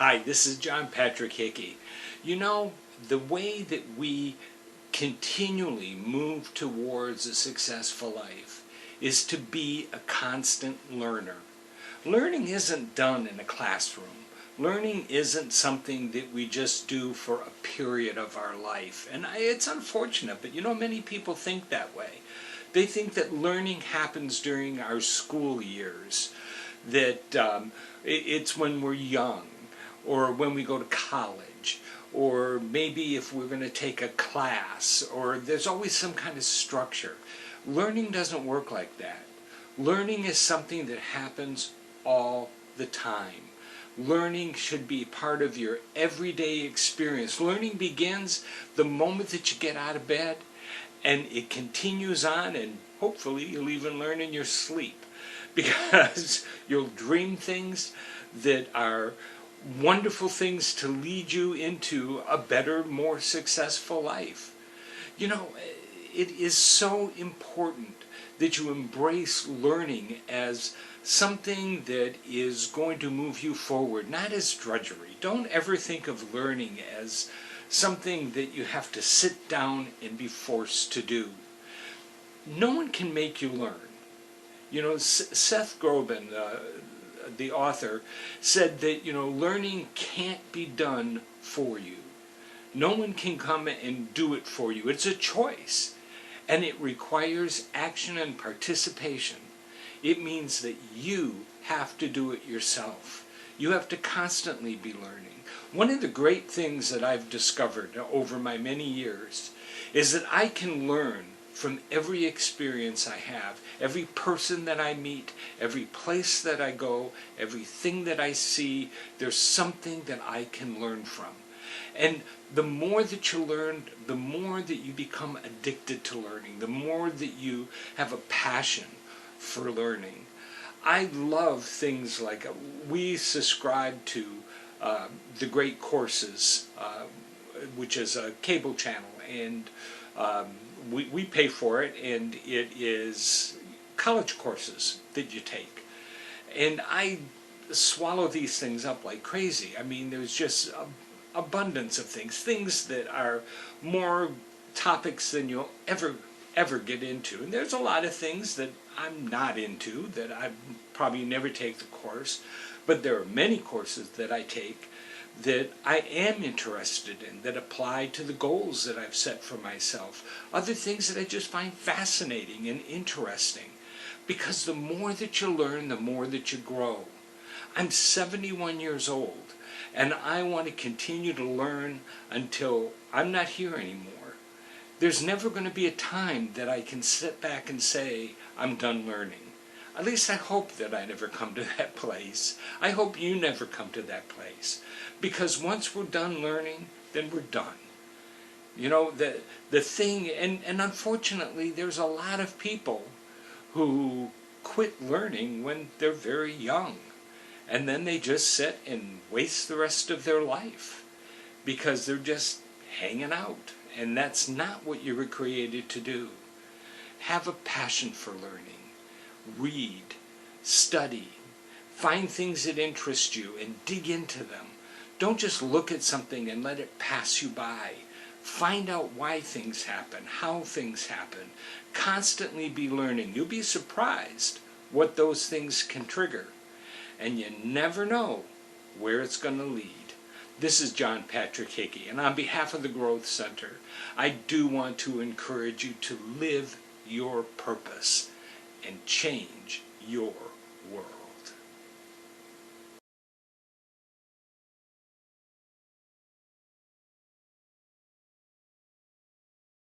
Hi, this is John Patrick Hickey. You know, the way that we continually move towards a successful life is to be a constant learner. Learning isn't done in a classroom. Learning isn't something that we just do for a period of our life. And it's unfortunate, but many people think that way. They think that learning happens during our school years, that it's when we're young, or when we go to college, or maybe if we're going to take a class, or there's always some kind of structure. Learning doesn't work like that. Learning is something that happens all the time. Learning should be part of your everyday experience. Learning begins the moment that you get out of bed, and it continues on, and hopefully you'll even learn in your sleep, because you'll dream things that are wonderful things to lead you into a better, more successful life. It is so important that you embrace learning as something that is going to move you forward, not as drudgery. Don't ever think of learning as something that you have to sit down and be forced to do. No one can make you learn. Seth Godin, the author, said that learning can't be done for you. No one can come and do it for you. It's a choice, and it requires action and participation. It means that you have to do it yourself. You have to constantly be learning. One of the great things that I've discovered over my many years is that I can learn from every experience I have, every person that I meet, every place that I go, everything that I see. There's something that I can learn from. And the more that you learn, the more that you become addicted to learning, the more that you have a passion for learning. I love things like, we subscribe to The Great Courses, which is a cable channel, and we pay for it, and it is college courses that you take. And I swallow these things up like crazy. I mean, there's just abundance of things that are more topics than you'll ever get into. And there's a lot of things that I'm not into, that I probably never take the course. But there are many courses that I take that I am interested in, that apply to the goals that I've set for myself. Other things that I just find fascinating and interesting. Because the more that you learn, the more that you grow. I'm 71 years old, and I want to continue to learn until I'm not here anymore. There's never going to be a time that I can sit back and say, I'm done learning. At least I hope that I never come to that place. I hope you never come to that place. Because once we're done learning, then we're done. The thing, and unfortunately, there's a lot of people who quit learning when they're very young. And then they just sit and waste the rest of their life because they're just hanging out. And that's not what you were created to do. Have a passion for learning. Read, study, find things that interest you and dig into them. Don't just look at something and let it pass you by. Find out why things happen, how things happen. Constantly be learning. You'll be surprised what those things can trigger. And you never know where it's going to lead. This is John Patrick Hickey, and on behalf of the Growth Center, I do want to encourage you to live your purpose and change your world.